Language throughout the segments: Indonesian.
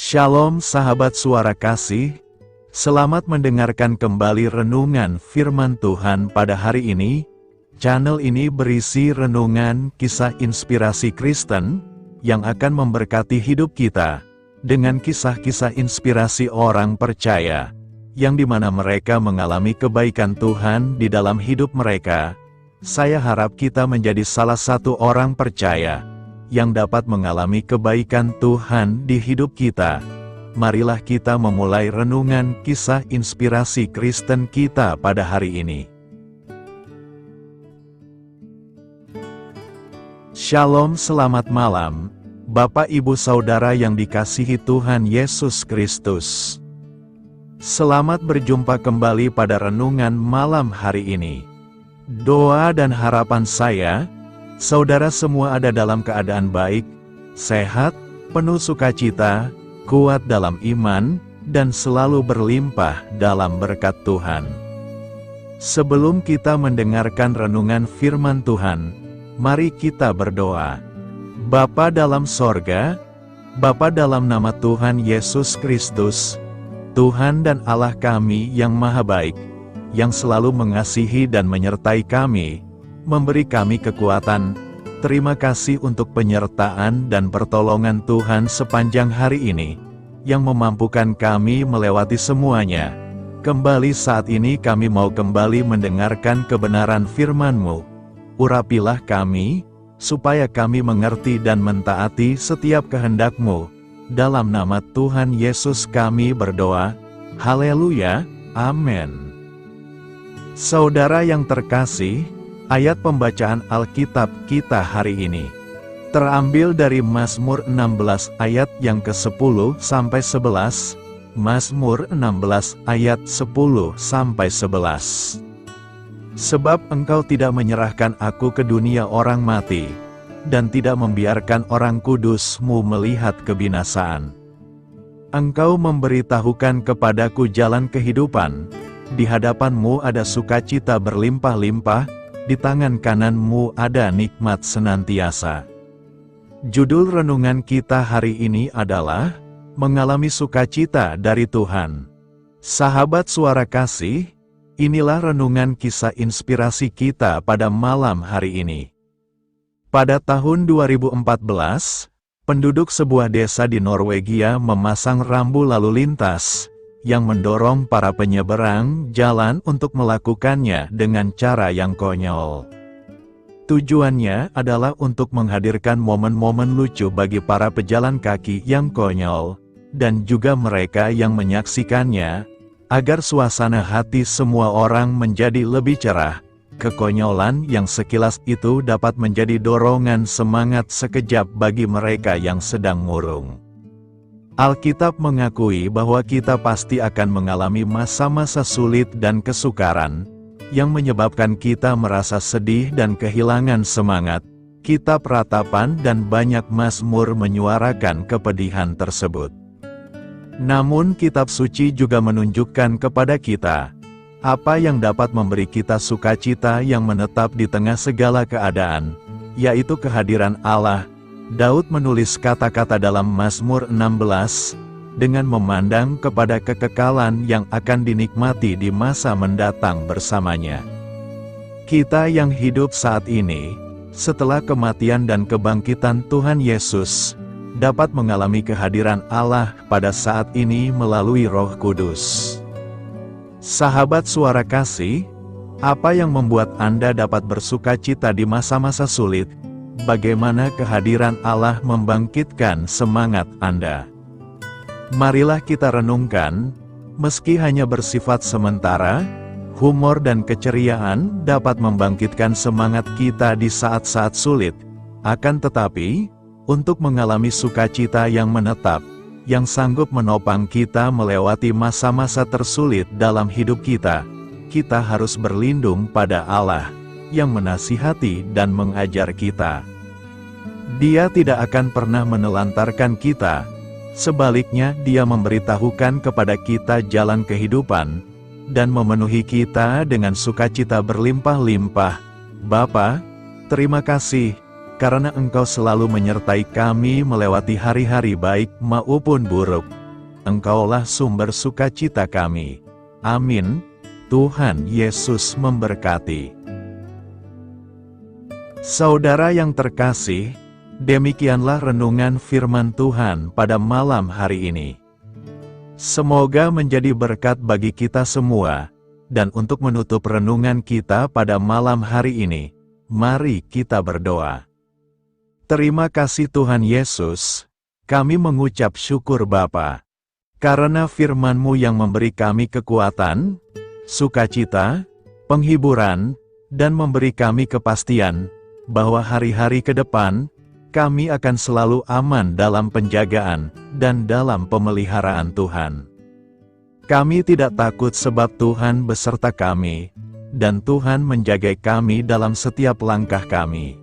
Shalom sahabat suara kasih, selamat mendengarkan kembali renungan firman Tuhan pada hari ini. Channel ini berisi renungan kisah inspirasi Kristen, yang akan memberkati hidup kita, dengan kisah-kisah inspirasi orang percaya, yang dimana mereka mengalami kebaikan Tuhan di dalam hidup mereka. Saya harap kita menjadi salah satu orang percaya, yang dapat mengalami kebaikan Tuhan di hidup kita. Marilah kita memulai renungan kisah inspirasi Kristen kita pada hari ini. Shalom, selamat malam, Bapak Ibu Saudara yang dikasihi Tuhan Yesus Kristus. Selamat berjumpa kembali pada renungan malam hari ini. Doa dan harapan saya, saudara semua ada dalam keadaan baik, sehat, penuh sukacita, kuat dalam iman, dan selalu berlimpah dalam berkat Tuhan. Sebelum kita mendengarkan renungan firman Tuhan, mari kita berdoa. Bapa dalam sorga, Bapa dalam nama Tuhan Yesus Kristus, Tuhan dan Allah kami yang maha baik, yang selalu mengasihi dan menyertai kami, memberi kami kekuatan. Terima kasih untuk penyertaan dan pertolongan Tuhan sepanjang hari ini, yang memampukan kami melewati semuanya. Kembali saat ini kami mau kembali mendengarkan kebenaran firman-Mu. Urapilah kami, supaya kami mengerti dan mentaati setiap kehendak-Mu. Dalam nama Tuhan Yesus kami berdoa. Haleluya, amin. Saudara yang terkasih, ayat pembacaan Alkitab kita hari ini terambil dari Mazmur 16 ayat yang ke-10 sampai 11. Mazmur 16 ayat 10 sampai 11. Sebab Engkau tidak menyerahkan aku ke dunia orang mati, dan tidak membiarkan orang kudus-Mu melihat kebinasaan. Engkau memberitahukan kepadaku jalan kehidupan. Di hadapan-Mu ada sukacita berlimpah-limpah, di tangan kanan-Mu ada nikmat senantiasa. Judul renungan kita hari ini adalah Mengalami Sukacita dari Tuhan. Sahabat suara kasih, inilah renungan kisah inspirasi kita pada malam hari ini. Pada tahun 2014, penduduk sebuah desa di Norwegia memasang rambu lalu lintas, yang mendorong para penyeberang jalan untuk melakukannya dengan cara yang konyol. Tujuannya adalah untuk menghadirkan momen-momen lucu bagi para pejalan kaki yang konyol, dan juga mereka yang menyaksikannya, agar suasana hati semua orang menjadi lebih cerah. Kekonyolan yang sekilas itu dapat menjadi dorongan semangat sekejap bagi mereka yang sedang murung. Alkitab mengakui bahwa kita pasti akan mengalami masa-masa sulit dan kesukaran, yang menyebabkan kita merasa sedih dan kehilangan semangat. Kitab Ratapan dan banyak mazmur menyuarakan kepedihan tersebut. Namun kitab suci juga menunjukkan kepada kita, apa yang dapat memberi kita sukacita yang menetap di tengah segala keadaan, yaitu kehadiran Allah. Daud menulis kata-kata dalam Mazmur 16, dengan memandang kepada kekekalan yang akan dinikmati di masa mendatang bersamanya. Kita yang hidup saat ini, setelah kematian dan kebangkitan Tuhan Yesus, dapat mengalami kehadiran Allah pada saat ini melalui Roh Kudus. Sahabat suara kasih, apa yang membuat Anda dapat bersukacita di masa-masa sulit? Bagaimana kehadiran Allah membangkitkan semangat Anda? Marilah kita renungkan, meski hanya bersifat sementara, humor dan keceriaan dapat membangkitkan semangat kita di saat-saat sulit. Akan tetapi, untuk mengalami sukacita yang menetap, yang sanggup menopang kita melewati masa-masa tersulit dalam hidup kita, kita harus berlindung pada Allah, yang menasihati dan mengajar kita. Dia tidak akan pernah menelantarkan kita. Sebaliknya, Dia memberitahukan kepada kita jalan kehidupan, dan memenuhi kita dengan sukacita berlimpah-limpah. Bapa, terima kasih, karena Engkau selalu menyertai kami melewati hari-hari baik maupun buruk. Engkaulah sumber sukacita kami. Amin. Tuhan Yesus memberkati. Saudara yang terkasih, demikianlah renungan firman Tuhan pada malam hari ini. Semoga menjadi berkat bagi kita semua, dan untuk menutup renungan kita pada malam hari ini, mari kita berdoa. Terima kasih Tuhan Yesus, kami mengucap syukur Bapa, karena firman-Mu yang memberi kami kekuatan, sukacita, penghiburan, dan memberi kami kepastian bahwa hari-hari ke depan, kami akan selalu aman dalam penjagaan dan dalam pemeliharaan Tuhan. Kami tidak takut sebab Tuhan beserta kami, dan Tuhan menjaga kami dalam setiap langkah kami.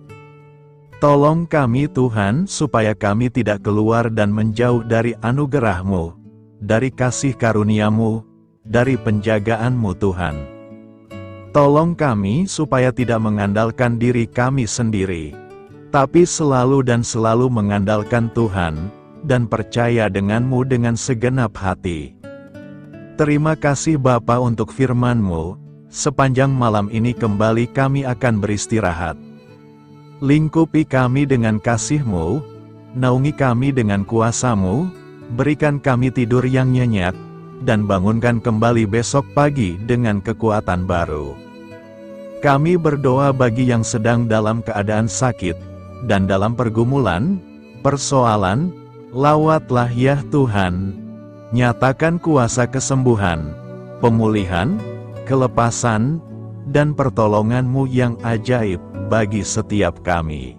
Tolong kami Tuhan supaya kami tidak keluar dan menjauh dari anugerah-Mu, dari kasih karunia-Mu, dari penjagaan-Mu Tuhan. Tolong kami supaya tidak mengandalkan diri kami sendiri, tapi selalu mengandalkan Tuhan, dan percaya dengan-Mu dengan segenap hati. Terima kasih Bapa untuk firman-Mu, sepanjang malam ini kembali kami akan beristirahat. Lingkupi kami dengan kasih-Mu, naungi kami dengan kuasa-Mu, berikan kami tidur yang nyenyak, dan bangunkan kembali besok pagi dengan kekuatan baru. Kami berdoa bagi yang sedang dalam keadaan sakit, dan dalam pergumulan, persoalan, lawatlah ya Tuhan. Nyatakan kuasa kesembuhan, pemulihan, kelepasan, dan pertolongan-Mu yang ajaib bagi setiap kami.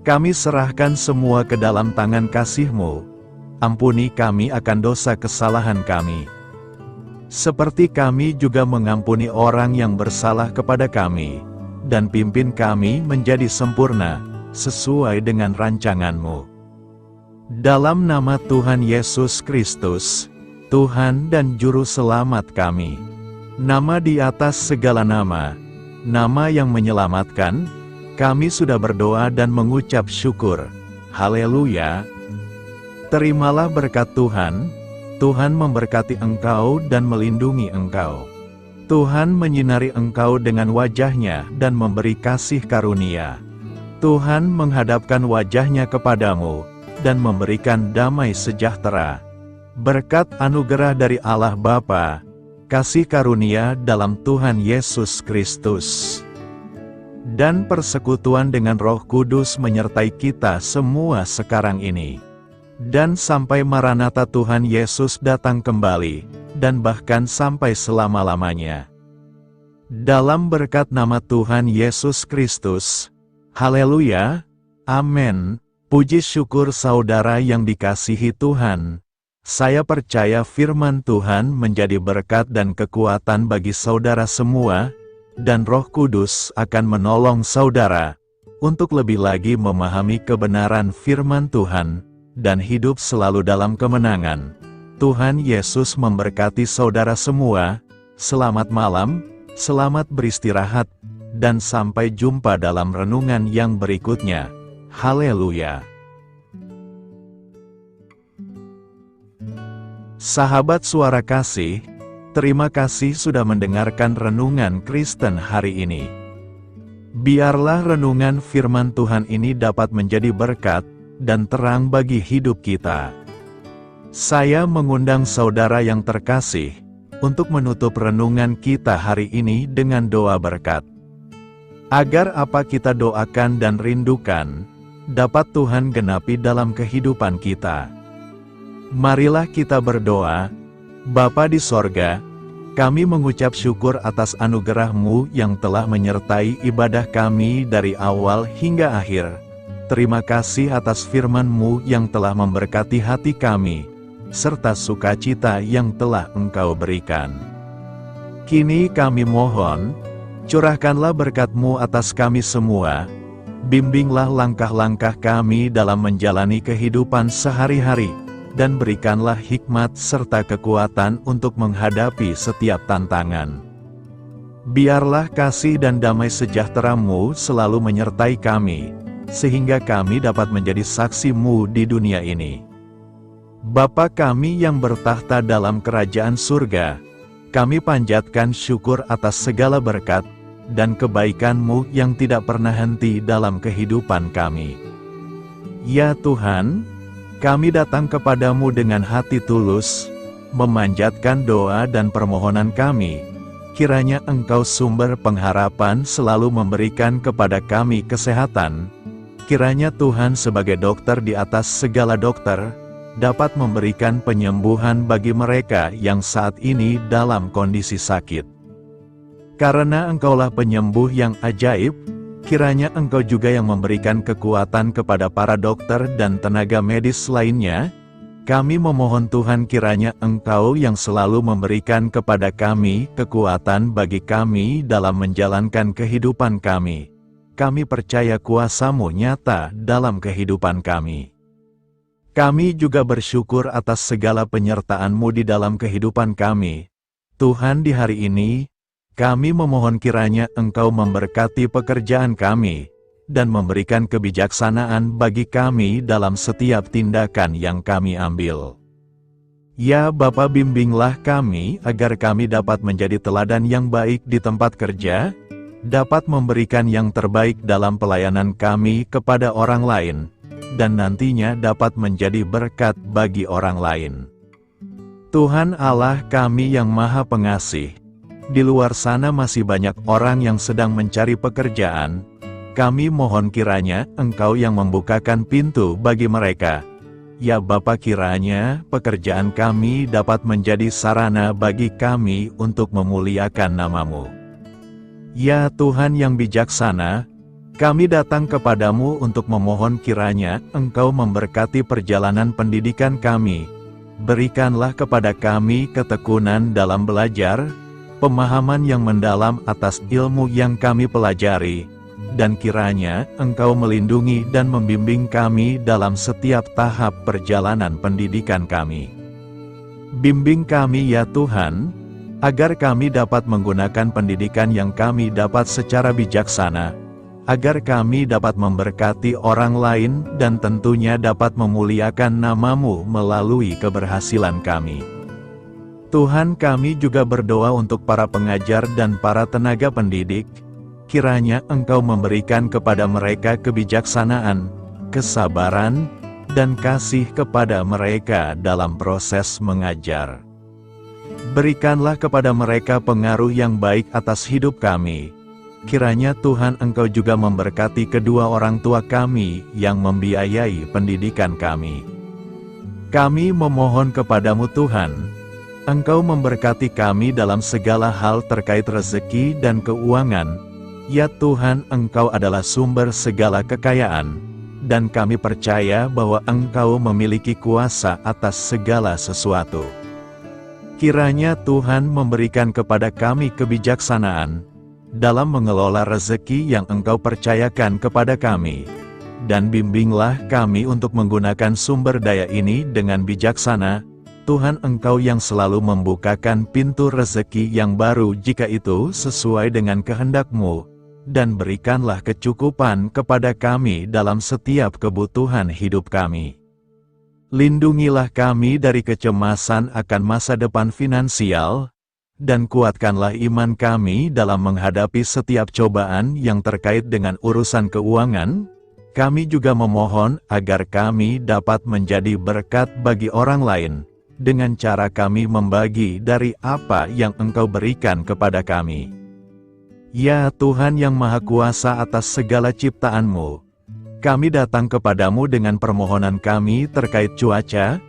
Kami serahkan semua ke dalam tangan kasih-Mu. Ampuni kami akan dosa kesalahan kami, seperti kami juga mengampuni orang yang bersalah kepada kami, dan pimpin kami menjadi sempurna, sesuai dengan rancangan-Mu. Dalam nama Tuhan Yesus Kristus, Tuhan dan Juru Selamat kami, nama di atas segala nama, nama yang menyelamatkan, kami sudah berdoa dan mengucap syukur. Haleluya! Terimalah berkat Tuhan. Tuhan memberkati engkau dan melindungi engkau. Tuhan menyinari engkau dengan wajah-Nya dan memberi kasih karunia. Tuhan menghadapkan wajah-Nya kepadamu dan memberikan damai sejahtera. Berkat anugerah dari Allah Bapa, kasih karunia dalam Tuhan Yesus Kristus, dan persekutuan dengan Roh Kudus menyertai kita semua sekarang ini, dan sampai Maranatha Tuhan Yesus datang kembali, dan bahkan sampai selama-lamanya. Dalam berkat nama Tuhan Yesus Kristus. Haleluya. Amin. Puji syukur saudara yang dikasihi Tuhan. Saya percaya firman Tuhan menjadi berkat dan kekuatan bagi saudara semua, dan Roh Kudus akan menolong saudara untuk lebih lagi memahami kebenaran firman Tuhan, dan hidup selalu dalam kemenangan. Tuhan Yesus memberkati saudara semua. Selamat malam, selamat beristirahat, dan sampai jumpa dalam renungan yang berikutnya. Haleluya. Sahabat Suara Kasih, terima kasih sudah mendengarkan renungan Kristen hari ini. Biarlah renungan firman Tuhan ini dapat menjadi berkat dan terang bagi hidup kita. Saya mengundang saudara yang terkasih untuk menutup renungan kita hari ini dengan doa berkat. Agar apa kita doakan dan rindukan, dapat Tuhan genapi dalam kehidupan kita. Marilah kita berdoa. Bapa di sorga, kami mengucap syukur atas anugerah-Mu yang telah menyertai ibadah kami dari awal hingga akhir. Terima kasih atas firman-Mu yang telah memberkati hati kami, serta sukacita yang telah Engkau berikan. Kini kami mohon, curahkanlah berkat-Mu atas kami semua, bimbinglah langkah-langkah kami dalam menjalani kehidupan sehari-hari, dan berikanlah hikmat serta kekuatan untuk menghadapi setiap tantangan. Biarlah kasih dan damai sejahtera-Mu selalu menyertai kami, sehingga kami dapat menjadi saksi-Mu di dunia ini. Bapa kami yang bertahta dalam kerajaan surga, kami panjatkan syukur atas segala berkat dan kebaikan-Mu yang tidak pernah henti dalam kehidupan kami. Ya Tuhan, kami datang kepadamu dengan hati tulus, memanjatkan doa dan permohonan kami. Kiranya Engkau sumber pengharapan selalu memberikan kepada kami kesehatan. Kiranya Tuhan sebagai dokter di atas segala dokter, dapat memberikan penyembuhan bagi mereka yang saat ini dalam kondisi sakit. Karena Engkaulah penyembuh yang ajaib, kiranya Engkau juga yang memberikan kekuatan kepada para dokter dan tenaga medis lainnya. Kami memohon Tuhan kiranya Engkau yang selalu memberikan kepada kami kekuatan bagi kami dalam menjalankan kehidupan kami. Kami percaya kuasa-Mu nyata dalam kehidupan kami. Kami juga bersyukur atas segala penyertaan-Mu di dalam kehidupan kami. Tuhan, di hari ini, kami memohon kiranya Engkau memberkati pekerjaan kami, dan memberikan kebijaksanaan bagi kami dalam setiap tindakan yang kami ambil. Ya Bapa, bimbinglah kami agar kami dapat menjadi teladan yang baik di tempat kerja, dapat memberikan yang terbaik dalam pelayanan kami kepada orang lain, dan nantinya dapat menjadi berkat bagi orang lain. Tuhan Allah kami yang Maha Pengasih, di luar sana masih banyak orang yang sedang mencari pekerjaan. Kami mohon kiranya Engkau yang membukakan pintu bagi mereka. Ya Bapa, kiranya pekerjaan kami dapat menjadi sarana bagi kami untuk memuliakan nama-Mu. Ya Tuhan yang bijaksana, kami datang kepadamu untuk memohon kiranya Engkau memberkati perjalanan pendidikan kami. Berikanlah kepada kami ketekunan dalam belajar, pemahaman yang mendalam atas ilmu yang kami pelajari, dan kiranya Engkau melindungi dan membimbing kami dalam setiap tahap perjalanan pendidikan kami. Bimbing kami ya Tuhan, agar kami dapat menggunakan pendidikan yang kami dapat secara bijaksana, agar kami dapat memberkati orang lain dan tentunya dapat memuliakan nama-Mu melalui keberhasilan kami. Tuhan, kami juga berdoa untuk para pengajar dan para tenaga pendidik. Kiranya Engkau memberikan kepada mereka kebijaksanaan, kesabaran, dan kasih kepada mereka dalam proses mengajar. Berikanlah kepada mereka pengaruh yang baik atas hidup kami. Kiranya Tuhan Engkau juga memberkati kedua orang tua kami yang membiayai pendidikan kami. Kami memohon kepadamu Tuhan, Engkau memberkati kami dalam segala hal terkait rezeki dan keuangan. Ya Tuhan, Engkau adalah sumber segala kekayaan, dan kami percaya bahwa Engkau memiliki kuasa atas segala sesuatu. Kiranya Tuhan memberikan kepada kami kebijaksanaan dalam mengelola rezeki yang Engkau percayakan kepada kami, dan bimbinglah kami untuk menggunakan sumber daya ini dengan bijaksana. Tuhan, Engkau yang selalu membukakan pintu rezeki yang baru jika itu sesuai dengan kehendak-Mu, dan berikanlah kecukupan kepada kami dalam setiap kebutuhan hidup kami. Lindungilah kami dari kecemasan akan masa depan finansial, dan kuatkanlah iman kami dalam menghadapi setiap cobaan yang terkait dengan urusan keuangan. Kami juga memohon agar kami dapat menjadi berkat bagi orang lain, dengan cara kami membagi dari apa yang Engkau berikan kepada kami. Ya Tuhan yang Maha Kuasa atas segala ciptaan-Mu, kami datang kepadamu dengan permohonan kami terkait cuaca.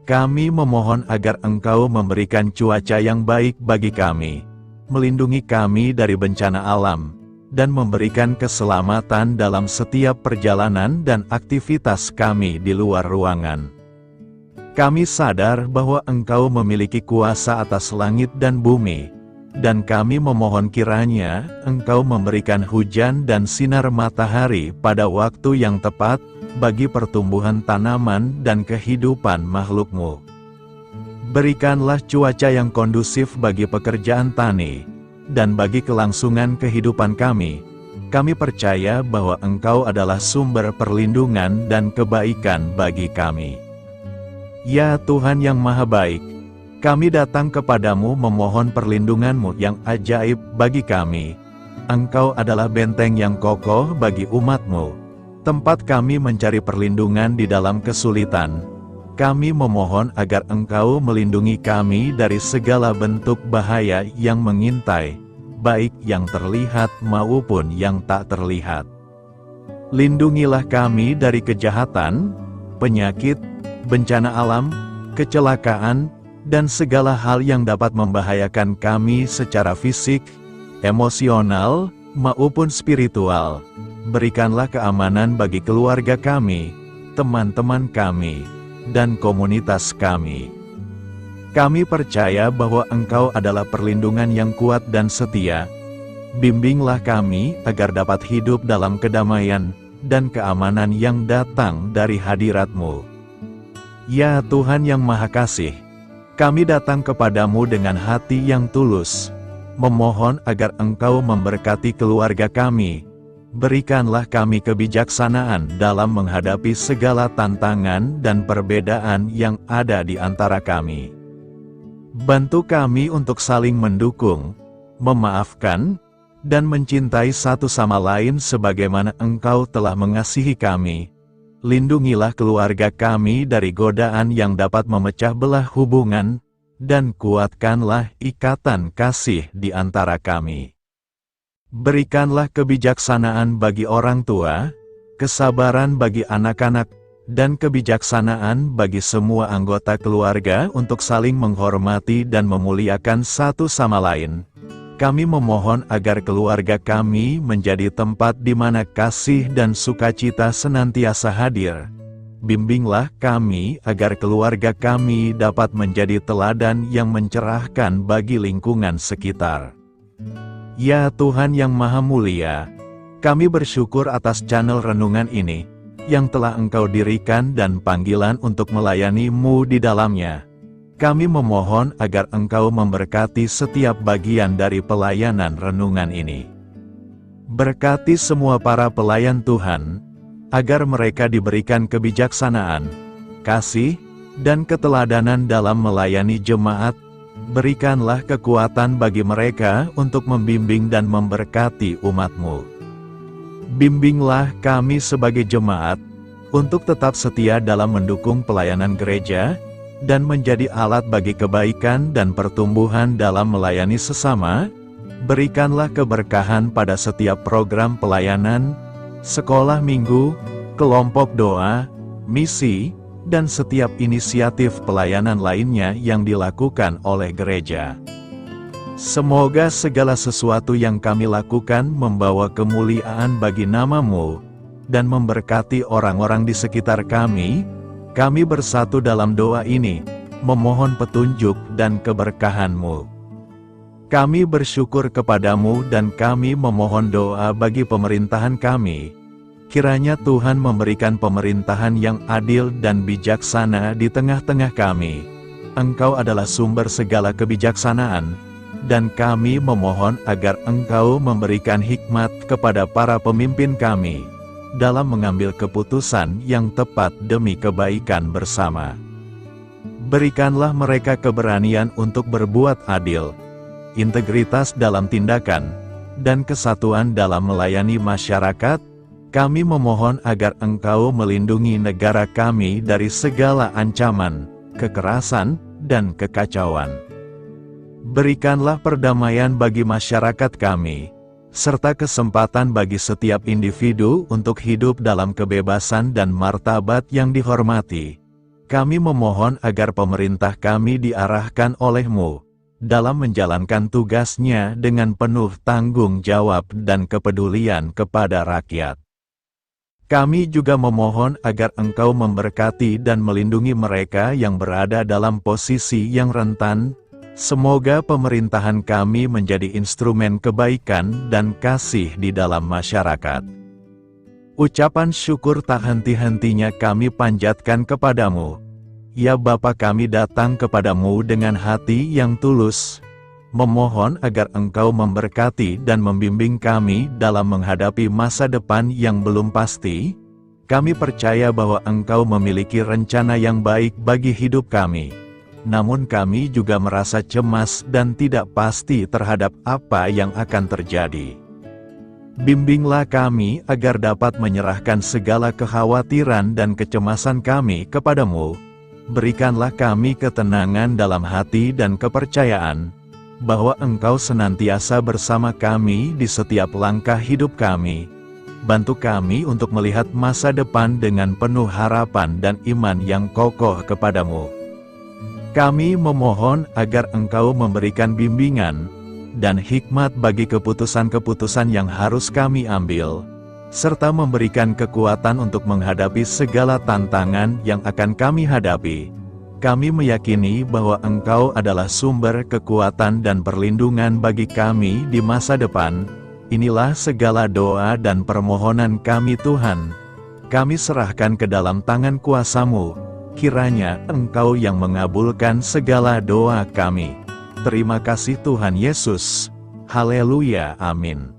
Kami memohon agar Engkau memberikan cuaca yang baik bagi kami, melindungi kami dari bencana alam, dan memberikan keselamatan dalam setiap perjalanan dan aktivitas kami di luar ruangan. Kami sadar bahwa Engkau memiliki kuasa atas langit dan bumi, dan kami memohon kiranya Engkau memberikan hujan dan sinar matahari pada waktu yang tepat, bagi pertumbuhan tanaman dan kehidupan makhluk-Mu. Berikanlah cuaca yang kondusif bagi pekerjaan tani, dan bagi kelangsungan kehidupan kami. Kami percaya bahwa Engkau adalah sumber perlindungan dan kebaikan bagi kami. Ya Tuhan yang Maha Baik, kami datang kepadamu memohon perlindungan-Mu yang ajaib bagi kami. Engkau adalah benteng yang kokoh bagi umat-Mu, tempat kami mencari perlindungan di dalam kesulitan. Kami memohon agar Engkau melindungi kami dari segala bentuk bahaya yang mengintai, baik yang terlihat maupun yang tak terlihat. Lindungilah kami dari kejahatan, penyakit, bencana alam, kecelakaan, dan segala hal yang dapat membahayakan kami secara fisik, emosional, maupun spiritual. Berikanlah keamanan bagi keluarga kami, teman-teman kami, dan komunitas kami. Kami percaya bahwa Engkau adalah perlindungan yang kuat dan setia. Bimbinglah kami agar dapat hidup dalam kedamaian dan keamanan yang datang dari hadirat-Mu. Ya Tuhan yang Maha Kasih, kami datang kepadamu dengan hati yang tulus, memohon agar Engkau memberkati keluarga kami. Berikanlah kami kebijaksanaan dalam menghadapi segala tantangan dan perbedaan yang ada di antara kami. Bantu kami untuk saling mendukung, memaafkan, dan mencintai satu sama lain sebagaimana Engkau telah mengasihi kami. Lindungilah keluarga kami dari godaan yang dapat memecah belah hubungan, dan kuatkanlah ikatan kasih di antara kami. Berikanlah kebijaksanaan bagi orang tua, kesabaran bagi anak-anak, dan kebijaksanaan bagi semua anggota keluarga untuk saling menghormati dan memuliakan satu sama lain. Kami memohon agar keluarga kami menjadi tempat di mana kasih dan sukacita senantiasa hadir. Bimbinglah kami agar keluarga kami dapat menjadi teladan yang mencerahkan bagi lingkungan sekitar. Ya Tuhan yang Maha Mulia, kami bersyukur atas channel renungan ini, yang telah Engkau dirikan dan panggilan untuk melayani-Mu di dalamnya. Kami memohon agar Engkau memberkati setiap bagian dari pelayanan renungan ini. Berkati semua para pelayan Tuhan, agar mereka diberikan kebijaksanaan, kasih, dan keteladanan dalam melayani jemaat. Berikanlah kekuatan bagi mereka untuk membimbing dan memberkati umat-Mu. Bimbinglah kami sebagai jemaat, untuk tetap setia dalam mendukung pelayanan gereja, dan menjadi alat bagi kebaikan dan pertumbuhan dalam melayani sesama. Berikanlah keberkahan pada setiap program pelayanan, sekolah minggu, kelompok doa, misi, dan setiap inisiatif pelayanan lainnya yang dilakukan oleh gereja. Semoga segala sesuatu yang kami lakukan membawa kemuliaan bagi nama-Mu, dan memberkati orang-orang di sekitar kami. Kami bersatu dalam doa ini, memohon petunjuk dan keberkahan-Mu. Kami bersyukur kepadamu dan kami memohon doa bagi pemerintahan kami. Kiranya Tuhan memberikan pemerintahan yang adil dan bijaksana di tengah-tengah kami. Engkau adalah sumber segala kebijaksanaan, dan kami memohon agar Engkau memberikan hikmat kepada para pemimpin kami, dalam mengambil keputusan yang tepat demi kebaikan bersama. Berikanlah mereka keberanian untuk berbuat adil, integritas dalam tindakan, dan kesatuan dalam melayani masyarakat. Kami memohon agar Engkau melindungi negara kami dari segala ancaman, kekerasan, dan kekacauan. Berikanlah perdamaian bagi masyarakat kami, serta kesempatan bagi setiap individu untuk hidup dalam kebebasan dan martabat yang dihormati. Kami memohon agar pemerintah kami diarahkan oleh-Mu, dalam menjalankan tugasnya dengan penuh tanggung jawab dan kepedulian kepada rakyat. Kami juga memohon agar Engkau memberkati dan melindungi mereka yang berada dalam posisi yang rentan. Semoga pemerintahan kami menjadi instrumen kebaikan dan kasih di dalam masyarakat. Ucapan syukur tak henti-hentinya kami panjatkan kepadamu. Ya Bapa, kami datang kepadamu dengan hati yang tulus, memohon agar Engkau memberkati dan membimbing kami dalam menghadapi masa depan yang belum pasti. Kami percaya bahwa Engkau memiliki rencana yang baik bagi hidup kami. Namun kami juga merasa cemas dan tidak pasti terhadap apa yang akan terjadi. Bimbinglah kami agar dapat menyerahkan segala kekhawatiran dan kecemasan kami kepadamu. Berikanlah kami ketenangan dalam hati dan kepercayaan, bahwa Engkau senantiasa bersama kami di setiap langkah hidup kami. Bantu kami untuk melihat masa depan dengan penuh harapan dan iman yang kokoh kepadamu. Kami memohon agar Engkau memberikan bimbingan dan hikmat bagi keputusan-keputusan yang harus kami ambil, serta memberikan kekuatan untuk menghadapi segala tantangan yang akan kami hadapi. Kami meyakini bahwa Engkau adalah sumber kekuatan dan perlindungan bagi kami di masa depan. Inilah segala doa dan permohonan kami Tuhan. Kami serahkan ke dalam tangan kuasa-Mu. Kiranya Engkau yang mengabulkan segala doa kami. Terima kasih Tuhan Yesus. Haleluya, amin.